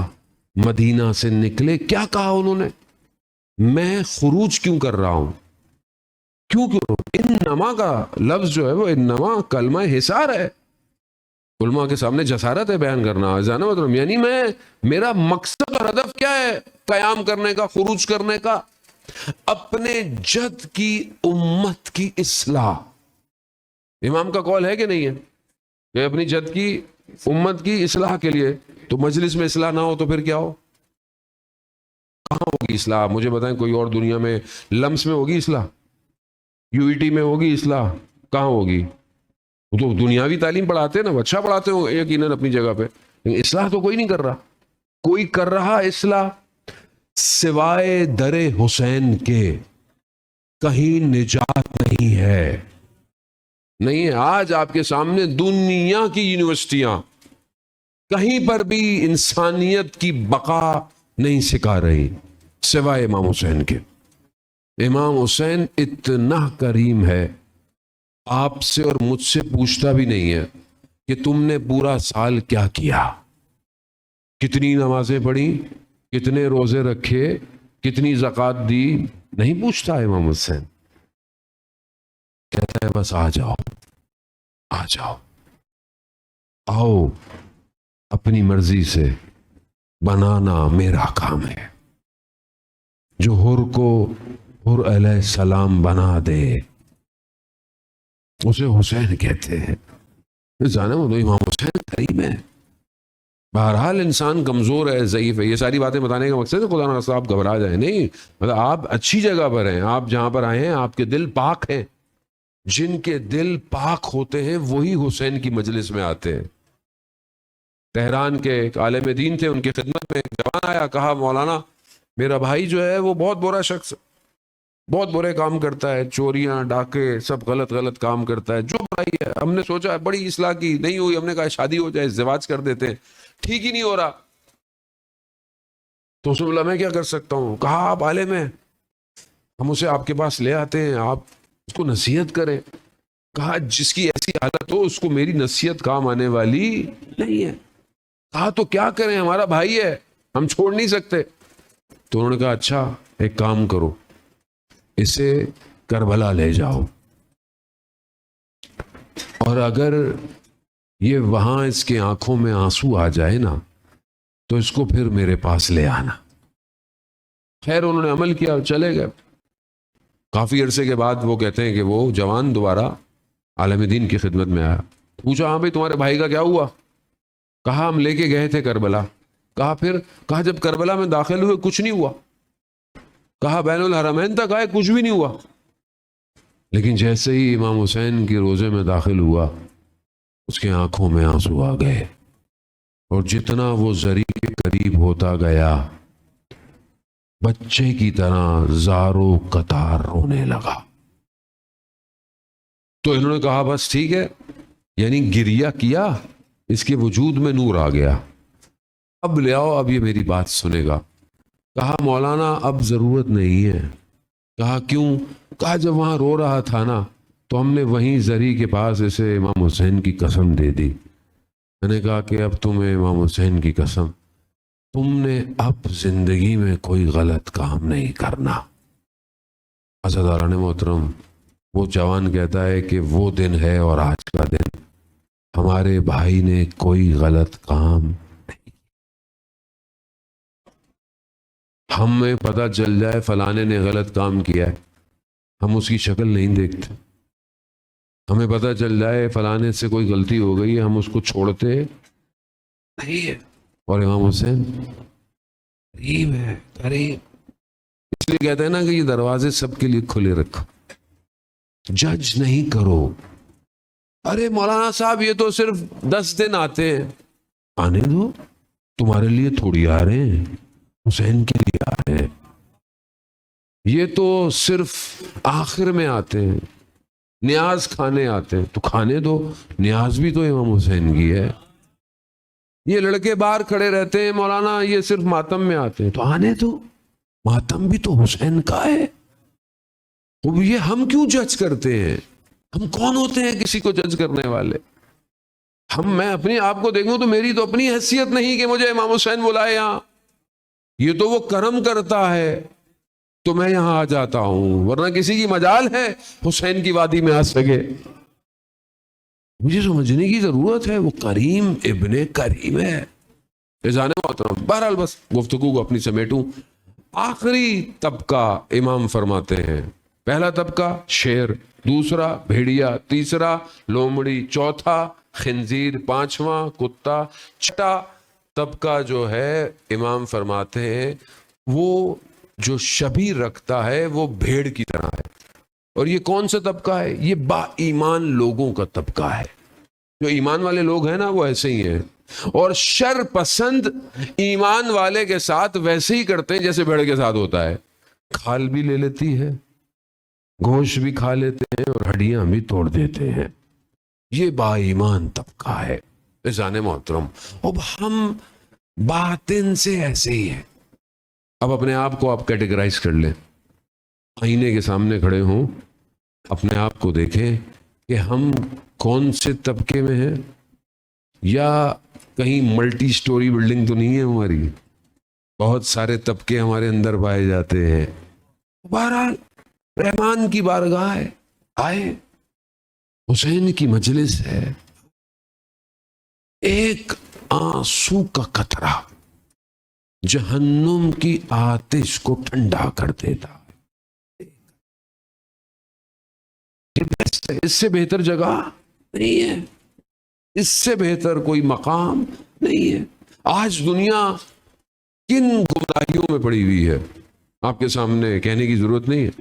مدینہ سے نکلے، کیا کہا انہوں نے؟ میں خروج کیوں کر رہا ہوں؟ کیوں انما کا لفظ جو ہے وہ انما کلمہ حصار ہے. علماء کے سامنے جسارت ہے بیان کرنا. یعنی میرا مقصد اور ہدف کیا ہے قیام کرنے کا، خروج کرنے کا؟ اپنے جد کی امت کی اصلاح. امام کا قول ہے کہ نہیں ہے کہ اپنی جد کی امت کی اصلاح کے لیے؟ تو مجلس میں اصلاح نہ ہو تو پھر کیا ہو؟ کہاں ہوگی اصلاح؟ مجھے بتائیں کوئی اور دنیا میں لمس میں ہوگی اصلاح؟ یو ای ٹی میں ہوگی اصلاح؟ کہاں ہوگی؟ تو دنیاوی تعلیم پڑھاتے ہیں نا، اچھا پڑھاتے ہو یقیناً اپنی جگہ پہ، لیکن اصلاح تو کوئی نہیں کر رہا. کوئی کر رہا اصلاح سوائے در حسین کے کہیں نجات نہیں ہے. نہیں ہے. آج آپ کے سامنے دنیا کی یونیورسٹیاں کہیں پر بھی انسانیت کی بقا نہیں سکھا رہی سوائے امام حسین کے. امام حسین اتنا کریم ہے، آپ سے اور مجھ سے پوچھتا بھی نہیں ہے کہ تم نے پورا سال کیا کیا، کتنی نمازیں پڑھی، کتنے روزے رکھے، کتنی زکوٰۃ دی. نہیں پوچھتا امام حسین. کہتا ہے بس آ جاؤ، آ جاؤ، آؤ، اپنی مرضی سے بنانا میرا کام ہے. جو حر کو حر علیہ السلام بنا دے اسے حسین کہتے ہیں. جانا وہ تو امام حسین کریم ہے. بہرحال انسان کمزور ہے، ضعیف ہے. یہ ساری باتیں بتانے کا مقصد ہے خدا نہ خواستہ آپ گھبرا جائیں نہیں. مطلب آپ اچھی جگہ پر ہیں، آپ جہاں پر آئے ہیں آپ کے دل پاک ہیں. جن کے دل پاک ہوتے ہیں وہی حسین کی مجلس میں آتے ہیں. تہران کے ایک عالم دین تھے، ان کی خدمت میں ایک جوان آیا، کہا مولانا میرا بھائی جو ہے وہ بہت برا شخص، بہت برے کام کرتا ہے، چوریاں، ڈاکے، سب غلط غلط کام کرتا ہے. جو برائی ہے ہم نے سوچا بڑی اصلاح کی، نہیں ہوئی، ہم نے کہا شادی ہو جائے، ازدواج کر دیتے ہیں، ٹھیک ہی نہیں ہو رہا. تو بولا میں کیا کر سکتا ہوں؟ کہا آپ عالم ہیں، ہم اسے آپ کے پاس لے آتے ہیں، آپ اس کو نصیحت کریں. کہا جس کی ایسی حالت ہو اس کو میری نصیحت کام آنے والی نہیں ہے. کہا تو کیا کریں، ہمارا بھائی ہے، ہم چھوڑ نہیں سکتے. تو انہوں نے کہا اچھا ایک کام کرو، اسے کربلا لے جاؤ، اور اگر یہ وہاں اس کے آنکھوں میں آنسو آ جائے نا تو اس کو پھر میرے پاس لے آنا. خیر انہوں نے عمل کیا، چلے گئے. کافی عرصے کے بعد وہ کہتے ہیں کہ وہ جوان دوبارہ عالم دین کی خدمت میں آیا. پوچھا ہاں بھائی تمہارے بھائی کا کیا ہوا؟ کہا ہم لے کے گئے تھے کربلا. کہا پھر؟ کہا جب کربلا میں داخل ہوئے کچھ نہیں ہوا. کہا بین الحرمین تک آئے کچھ بھی نہیں ہوا. لیکن جیسے ہی امام حسین کے روزے میں داخل ہوا اس کے آنکھوں میں آنسو آ گئے، اور جتنا وہ زری کے قریب ہوتا گیا بچے کی طرح زاروں قطار رونے لگا۔ تو انہوں نے کہا بس ٹھیک ہے، یعنی گریہ کیا، اس کے وجود میں نور آ گیا، اب لے آؤ، اب یہ میری بات سنے گا۔ کہا مولانا اب ضرورت نہیں ہے۔ کہا کیوں؟ کہا جب وہاں رو رہا تھا نا تو ہم نے وہیں زری کے پاس اسے امام حسین کی قسم دے دی۔ میں نے کہا کہ اب تمہیں امام حسین کی قسم، تم نے اب زندگی میں کوئی غلط کام نہیں کرنا۔ عزیزان محترم، وہ جوان کہتا ہے کہ وہ دن ہے اور آج کا دن ہمارے بھائی نے کوئی غلط کام نہیں، ہمیں پتہ چل جائے فلانے نے غلط کام کیا ہے، ہم اس کی شکل نہیں دیکھتے۔ ہمیں پتہ چل جائے فلانے سے کوئی غلطی ہو گئی ہے، ہم اس کو چھوڑتے نہیں ہے۔ اور امام حسین قریب ہے، قریب، اس لیے کہتے ہیں نا کہ یہ دروازے سب کے لیے کھلے رکھو، جج نہیں کرو۔ ارے مولانا صاحب یہ تو صرف 10 دن آتے ہیں، آنے دو، تمہارے لیے تھوڑی آ رہے ہیں، حسین کے لیے آ رہے ہیں۔ یہ تو صرف آخر میں آتے ہیں، نیاز کھانے آتے ہیں، تو کھانے دو، نیاز بھی تو امام حسین کی ہے۔ یہ لڑکے باہر کھڑے رہتے ہیں مولانا یہ صرف ماتم میں آتے ہیں، تو آنے دو، ماتم بھی تو حسین کا ہے۔ اب یہ ہم کیوں جج کرتے ہیں؟ ہم کون ہوتے ہیں کسی کو جج کرنے والے؟ میں اپنی آپ کو دیکھوں تو میری تو اپنی حیثیت نہیں کہ مجھے امام حسین بلائے یہاں، یہ تو وہ کرم کرتا ہے تو میں یہاں آ جاتا ہوں، ورنہ کسی کی مجال ہے حسین کی وادی میں آ سکے؟ مجھے سمجھنے کی ضرورت ہے، وہ کریم ابن کریم ہے۔ عزیزان محترم، بہرحال بس گفتگو کو اپنی سمیٹوں، آخری طبقہ امام فرماتے ہیں، پہلا طبقہ شیر، دوسرا بھیڑیا، تیسرا لومڑی، چوتھا خنزیر، پانچواں کتا، چھٹا طبقہ جو ہے امام فرماتے ہیں وہ جو شبیہ رکھتا ہے وہ بھیڑ کی طرح ہے۔ اور یہ کون سا طبقہ ہے؟ یہ با ایمان لوگوں کا طبقہ ہے، جو ایمان والے لوگ ہیں نا وہ ایسے ہی ہیں، اور شر پسند ایمان والے کے ساتھ ویسے ہی کرتے ہیں جیسے بھیڑ کے ساتھ ہوتا ہے، کھال بھی لے لیتی ہے، گوشت بھی کھا لیتے ہیں اور ہڈیاں بھی توڑ دیتے ہیں۔ یہ با ایمان طبقہ ہے۔ عزیزان محترم، اب ہم باطن سے ایسے ہی ہیں۔ اب اپنے آپ کو آپ کیٹیگرائز کر لیں، آئینے کے سامنے کھڑے ہوں، اپنے آپ کو دیکھیں کہ ہم کون سے طبقے میں ہیں، یا کہیں ملٹی سٹوری بلڈنگ تو نہیں ہے ہماری، بہت سارے طبقے ہمارے اندر پائے جاتے ہیں۔ بہرحال رحمان کی بارگاہ ہے، آئے، حسین کی مجلس ہے، ایک آنسو کا قطرہ جہنم کی آتش کو ٹھنڈا کر دیتا ہے۔ اس سے بہتر جگہ نہیں ہے، اس سے بہتر کوئی مقام نہیں ہے۔ آج دنیا کن گمراہیوں میں پڑی ہوئی ہے آپ کے سامنے کہنے کی ضرورت نہیں ہے،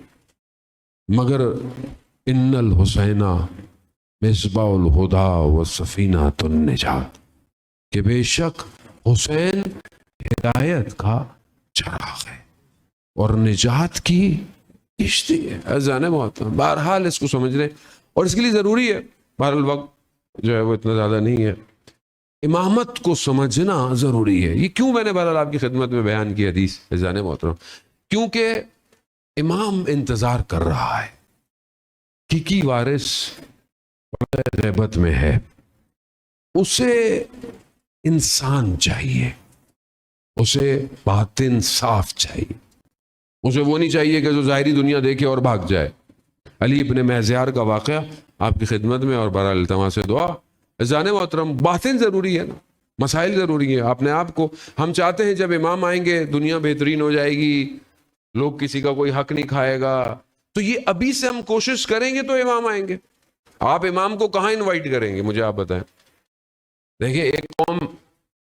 مگر ان الحسین مصباح الہدی و سفینۃ النجات، کہ بے شک حسین ہدایت کا چراغ ہے اور نجات کی کشتی ہے۔ عزیزان محترم، بہرحال اس کو سمجھ لیں، اور اس کے لیے ضروری ہے، بہرحال وقت جو ہے وہ اتنا زیادہ نہیں ہے، امامت کو سمجھنا ضروری ہے۔ یہ کیوں میں نے بہرحال آپ کی خدمت میں بیان کی حدیث عزیزان محترم؟ کیونکہ امام انتظار کر رہا ہے، کی وارث غیبت میں ہے، اسے انسان چاہیے، اسے باطن صاف چاہیے، اسے وہ نہیں چاہیے کہ جو ظاہری دنیا دیکھے اور بھاگ جائے۔ علی ابن مہزیار کا واقعہ آپ کی خدمت میں، اور بہرحال التماس دعا۔ عزیزان محترم، باطن ضروری ہے نا، مسائل ضروری ہیں۔ اپنے آپ کو، ہم چاہتے ہیں جب امام آئیں گے دنیا بہترین ہو جائے گی، لوگ کسی کا کوئی حق نہیں کھائے گا، تو یہ ابھی سے ہم کوشش کریں گے تو امام آئیں گے۔ آپ امام کو کہاں انوائٹ کریں گے؟ مجھے آپ بتائیں۔ دیکھیں، ایک قوم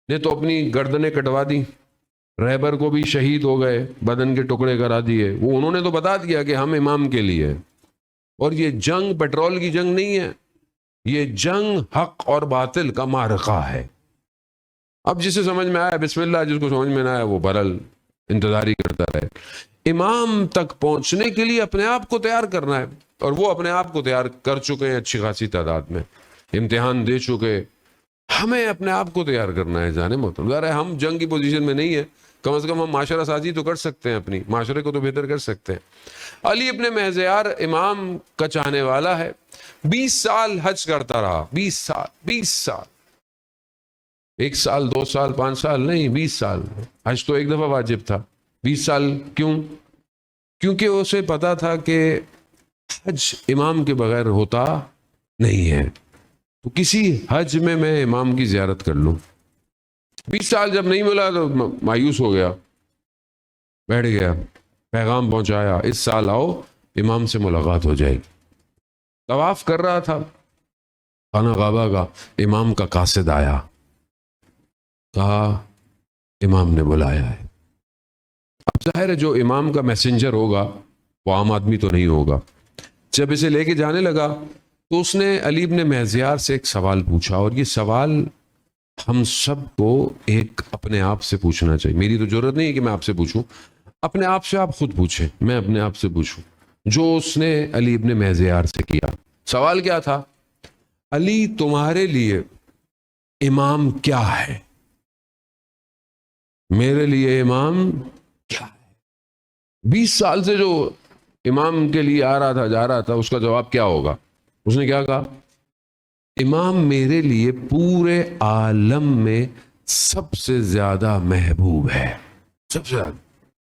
نے تو اپنی گردنیں کٹوا دی، رہبر کو بھی شہید ہو گئے، بدن کے ٹکڑے کرا دیے، وہ انہوں نے تو بتا دیا کہ ہم امام کے لیے، اور یہ جنگ پیٹرول کی جنگ نہیں ہے، یہ جنگ حق اور باطل کا معرکہ ہے. اب جسے سمجھ میں آیا بسم اللہ، جس کو سمجھ میں نہ آیا وہ بہرحال انتظار ہی کرتا رہے. امام تک پہنچنے کے لیے اپنے آپ کو تیار کرنا ہے، اور وہ اپنے آپ کو تیار کر چکے ہیں اچھی خاصی تعداد میں، امتحان دے چکے. ہمیں اپنے آپ کو تیار کرنا ہے جانے محترم. ظاہر ہے ہم جنگ کی پوزیشن میں نہیں ہے، کم از کم ہم معاشرہ سازی تو کر سکتے ہیں، اپنی معاشرے کو تو بہتر کر سکتے ہیں. علی ابن مہزیار امام کا چاہنے والا ہے، 20 سال حج کرتا رہا. 20 سال 1 سال 2 سال 5 سال نہیں، 20 سال. حج تو ایک دفعہ واجب تھا. 20 سال کیوں؟ کیونکہ اسے پتا تھا کہ حج امام کے بغیر ہوتا نہیں ہے، تو کسی حج میں امام کی زیارت کر لوں. 20 سال جب نہیں ملا تو مایوس ہو گیا، بیٹھ گیا. پیغام پہنچایا اس سال آؤ، امام سے ملاقات ہو جائے گی. طواف کر رہا تھا خانہ کعبہ کا، امام کا قاصد آیا، کہا امام نے بلایا ہے. اب ظاہر ہے جو امام کا میسنجر ہوگا وہ عام آدمی تو نہیں ہوگا. جب اسے لے کے جانے لگا تو اس نے علی ابن مہزیار سے ایک سوال پوچھا، اور یہ سوال ہم سب کو ایک اپنے آپ سے پوچھنا چاہیے. میری تو ضرورت نہیں ہے کہ میں آپ سے پوچھوں، اپنے آپ سے آپ خود پوچھیں، میں اپنے آپ سے پوچھوں. جو اس نے علی ابن مہزیار سے کیا، سوال کیا تھا؟ علی تمہارے لیے امام کیا ہے؟ میرے لیے امام کیا ہے؟ 20 سال سے جو امام کے لیے آ رہا تھا جا رہا تھا، اس کا جواب کیا ہوگا؟ اس نے کیا کہا؟ امام میرے لیے پورے عالم میں سب سے زیادہ محبوب ہے. سب سے زیادہ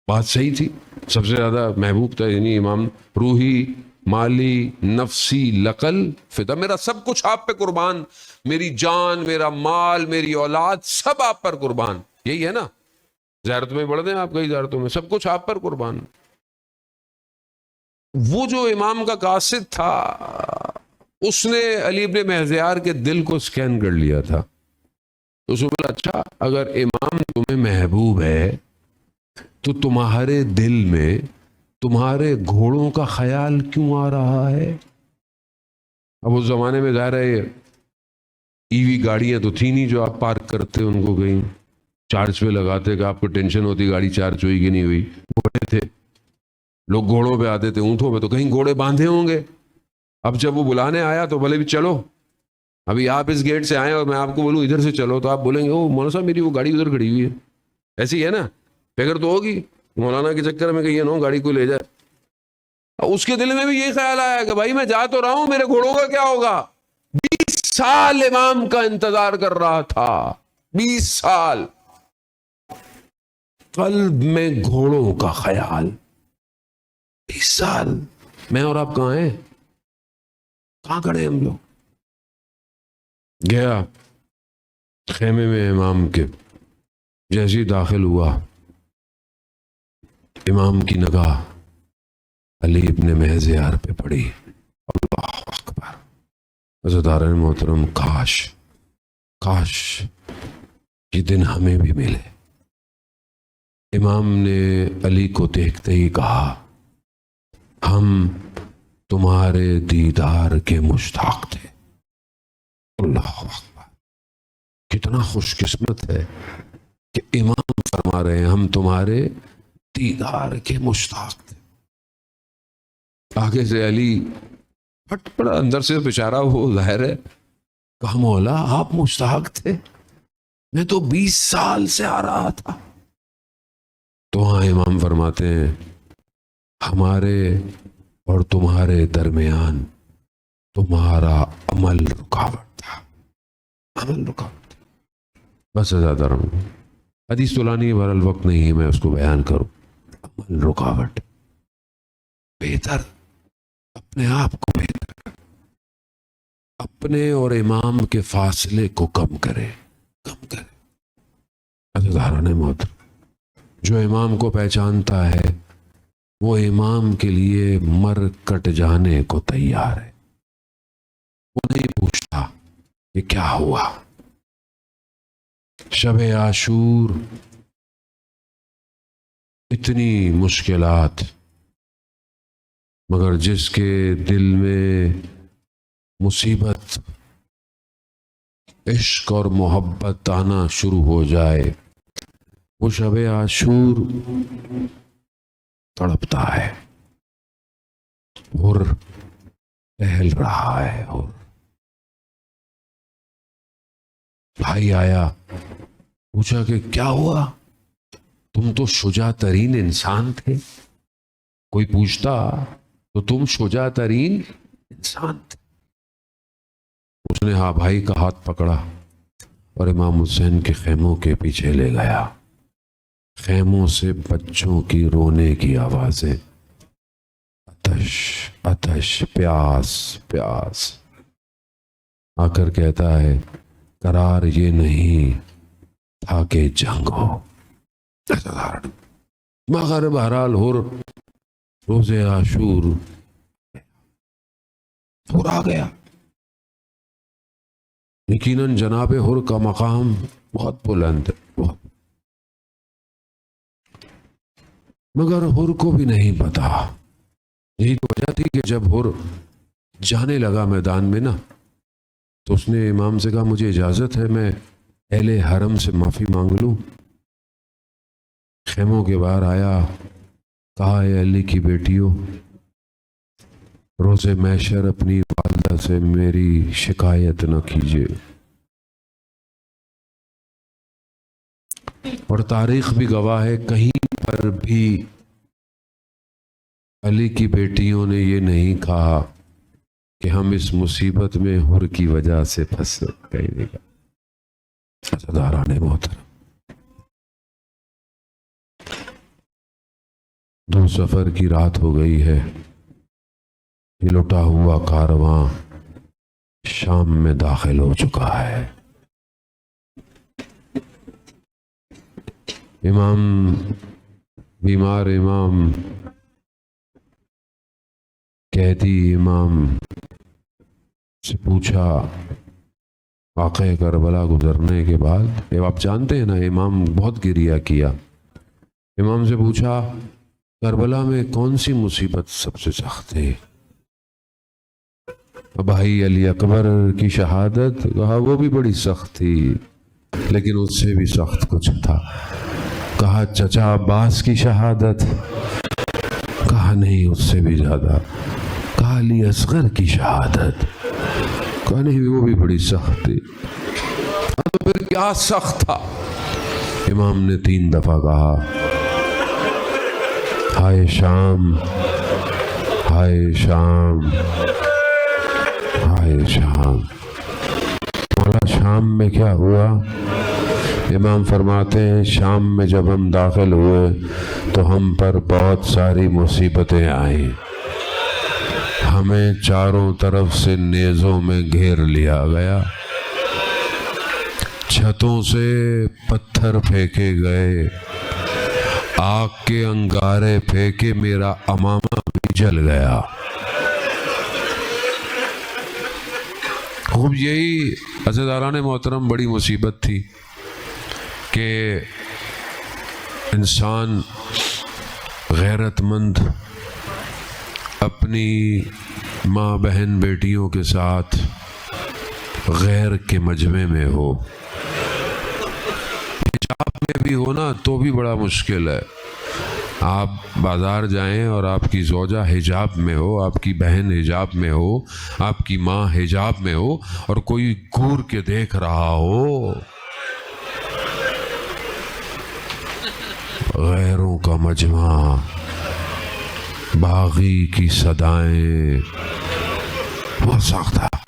بات صحیح تھی، سب سے زیادہ محبوب تھا. یعنی امام روحی، مالی، نفسی، لقل فدا، میرا سب کچھ آپ پہ قربان، میری جان، میرا مال، میری اولاد، سب آپ پر قربان. یہی ہے نا؟ زیارت میں بڑھ دیں آپ کئی زیارتوں میں، سب کچھ آپ پر قربان. وہ جو امام کا قاصد تھا اس نے علی ابن مہزیار کے دل کو سکین کر لیا تھا. اس نے بولا اچھا اگر امام تمہیں محبوب ہے تو تمہارے دل میں تمہارے گھوڑوں کا خیال کیوں آ رہا ہے؟ اب اس زمانے میں ظاہر ہے ای وی گاڑیاں تو تھی نہیں جو آپ پارک کرتے ان کو کہیں چارج پہ لگاتے کہ آپ کو ٹینشن ہوتی گاڑی چارج ہوئی کہ نہیں ہوئی. گھوڑے تھے، لوگ گھوڑوں پہ آتے تھے، اونٹوں پہ، تو کہیں گھوڑے باندھے ہوں گے. اب جب وہ بلانے آیا تو بولے بھی چلو، ابھی آپ اس گیٹ سے آئے اور میں آپ کو بولوں ادھر سے چلو تو آپ بولیں گے او مولانا صاحب میری وہ گاڑی ادھر کھڑی ہوئی ہے. ایسی ہے نا، فکر تو ہوگی مولانا کے چکر میں کہ یہ نو گاڑی کو لے جائے. اس کے دل میں بھی یہ خیال آیا کہ بھائی میں جا تو رہا ہوں، میرے گھوڑوں کا کیا ہوگا؟ 20 سال امام کا انتظار کر رہا تھا، 20 سال قلب میں گھوڑوں کا خیال. 20 سال میں اور آپ کہاں ہیں؟ کہاں کھڑے ہم لوگ؟ گیا خیمے میں امام کے، جیسے داخل ہوا امام کی نگاہ علی ابن مہزیار پہ پڑی. اللہ اکبر. عزیزان محترم، کاش یہ دن ہمیں بھی ملے. امام نے علی کو دیکھتے ہی کہا ہم تمہارے دیدار کے مشتاق تھے. اللہ اکبر. کتنا خوش قسمت ہے کہ امام فرما رہے ہیں ہم تمہارے دیدار کے مشتاق تھے. آگے سے علی پھٹ پڑا، اندر سے بیچارہ وہ ظاہر ہے کہا مولا آپ مشتاق تھے، میں تو 20 سال سے آ رہا تھا. تو ہاں امام فرماتے ہیں ہمارے اور تمہارے درمیان تمہارا عمل رکاوٹ تھا. عمل رکاوٹ تھا. بس زیادہ رہوں حدیث تو لانی بہرحال وقت نہیں ہے میں اس کو بیان کروں. عمل رکاوٹ. بہتر اپنے آپ کو بہتر، اپنے اور امام کے فاصلے کو کم کرے. عزیزان محترم، جو امام کو پہچانتا ہے وہ امام کے لیے مر کٹ جانے کو تیار ہے. وہ نہیں پوچھتا کہ کیا ہوا. شب عاشور اتنی مشکلات، مگر جس کے دل میں مصیبت عشق اور محبت آنا شروع ہو جائے، وہ شب عاشور تڑپتا ہے، حر ٹہل رہا ہے، حر۔ بھائی آیا، پوچھا کہ کیا ہوا؟ تم تو شجاع ترین انسان تھے، کوئی پوچھتا تو تم شجاع ترین انسان تھے۔ اس نے ہاں بھائی کا ہاتھ پکڑا اور امام حسین کے خیموں کے پیچھے لے گیا۔ خیموں سے بچوں کی رونے کی آوازیں، آتش آتش، پیاس پیاس۔ آ کر کہتا ہے قرار یہ نہیں تھا کہ جنگ ہو، مگر بہرحال روز عاشور حر آ گیا۔ یقیناً جناب حر کا مقام بہت بلند ہے، بہت، مگر حر کو بھی نہیں پتا۔ یہی تو وجہ تھی کہ جب حر جانے لگا میدان میں نا، تو اس نے امام سے کہا مجھے اجازت ہے میں اہل حرم سے معافی مانگ لوں۔ خیموں کے باہر آیا، کہا اے علی کی بیٹیوں، روز محشر اپنی والدہ سے میری شکایت نہ کیجیے، اور تاریخ بھی گواہ ہے کہیں پر بھی علی کی بیٹیوں نے یہ نہیں کہا کہ ہم اس مصیبت میں حر کی وجہ سے پھنس گئے گا۔ عزیزان محترم، دو سفر کی رات ہو گئی ہے، یہ لٹا ہوا کارواں شام میں داخل ہو چکا ہے۔ امام بیمار امام، قیدی امام سے پوچھا واقعہ کربلا گزرنے کے بعد، آپ جانتے ہیں نا امام بہت گریہ کیا، امام سے پوچھا کربلا میں کون سی مصیبت سب سے سخت ہے؟ بھائی علی اکبر کی شہادت، کہا وہ بھی بڑی سخت تھی لیکن اس سے بھی سخت کچھ تھا۔ کہا چچا عباس کی شہادت، کہا نہیں اس سے بھی زیادہ۔ کہا علی اصغر کی شہادت، کہا نہیں وہ بھی بڑی سخت تھی۔ تو پھر کیا سخت تھا؟ امام نے 3 دفعہ کہا ہائے شام، ہائے شام، ہائے شام۔ مولا شام میں کیا ہوا؟ امام فرماتے ہیں شام میں جب ہم داخل ہوئے تو ہم پر بہت ساری مصیبتیں آئیں، ہمیں چاروں طرف سے نیزوں میں گھیر لیا گیا، چھتوں سے پتھر پھینکے گئے، آگ کے انگارے پھینکے، میرا امامہ بھی جل گیا۔ خوب یہی عزیزان محترم بڑی مصیبت تھی کہ انسان غیرت مند اپنی ماں بہن بیٹیوں کے ساتھ غیر کے مجمع میں ہو، حجاب میں بھی ہو نا تو بھی بڑا مشکل ہے۔ آپ بازار جائیں اور آپ کی زوجہ حجاب میں ہو، آپ کی بہن حجاب میں ہو، آپ کی ماں حجاب میں ہو، اور کوئی گور کے دیکھ رہا ہو، غیروں کا مجمع، باغی کی صدائیں، بہت سخت ہے۔